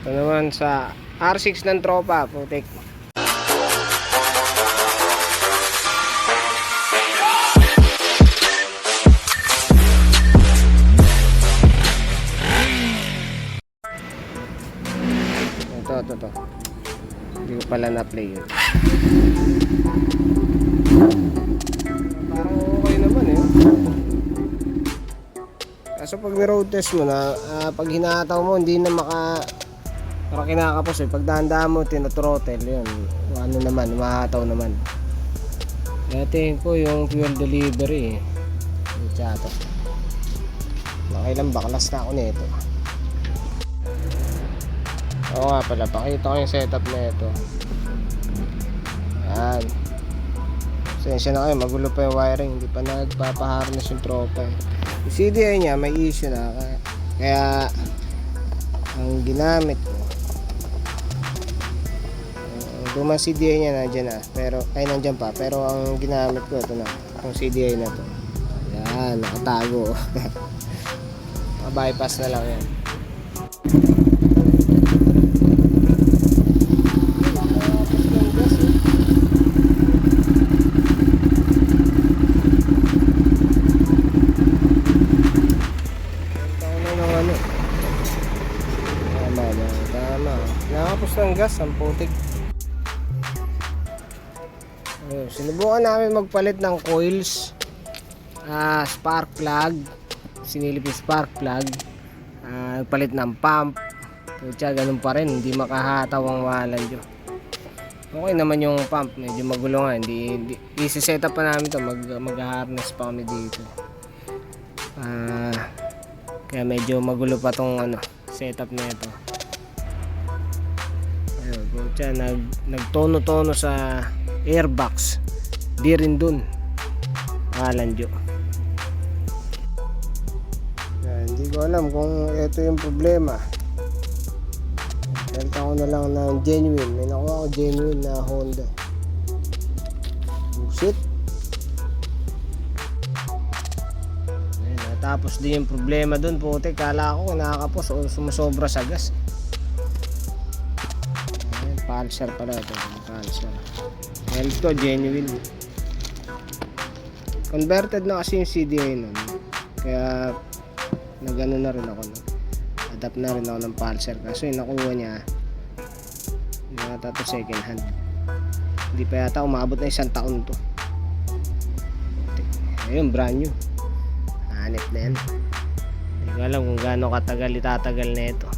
Ito naman sa R6 ng tropa, putik. Ito. Hindi ko pala na-play yun. Parang okay naman eh. Kaso pag ni-road test mo na, pag hinataw mo, hindi na parang kinakapos eh. Pag dahan-dahan mo, tinotrottle, yun. Ano naman, mahataw naman. Dati ko yung fuel delivery eh. Yung chato. Nakailang baklas na ako nito. Oo nga pala, pakita ko yung setup na ito. Yan. Sensya na kayo, magulo pa yung wiring. Hindi pa nagpapaharness yung tropa eh. Yung CDI niya may issue na. Kaya ang ginamit ko, lumang CDI niya nandiyan na. Pero, ay nandiyan pa. Pero ang ginamit ko, ito na. Yung CDI na to. Yan, nakatago. Bypass na lang yan. Tama. Nakapos ng gas, ang putik. Sinubukan namin magpalit ng coils, spark plug, sinilip yung spark plug, palit ng pump. Kaya ganun pa rin, hindi makahataw ang walan dyan. Okay naman yung pump, medyo magulo nga, hindi isi-set up pa namin to, mag-harness pa kami dito. Kaya medyo magulo pa tong setup na ito. Nagtono-tono sa airbox, di rin dun alandyo. Hindi ko alam kung ito yung problema. Benta ko na lang ng genuine. May nakuha ko genuine na Honda. Shit. Tapos din yung problema dun, puti. Kala ko nakakapos o sumusobra sa gas. Pulsar pala ito, Pulsar. Health ko, genuine. Converted na kasi yung CDI nun. Kaya nagano na rin ako. Adapt na rin ako ng Pulsar. Kaso yung nakuha niya, yata to second hand. Hindi pa yata umabot na 1 taon to. Ayun, brand new. Hanip na yan. Hindi ko alam kung gaano katagal itatagal na ito.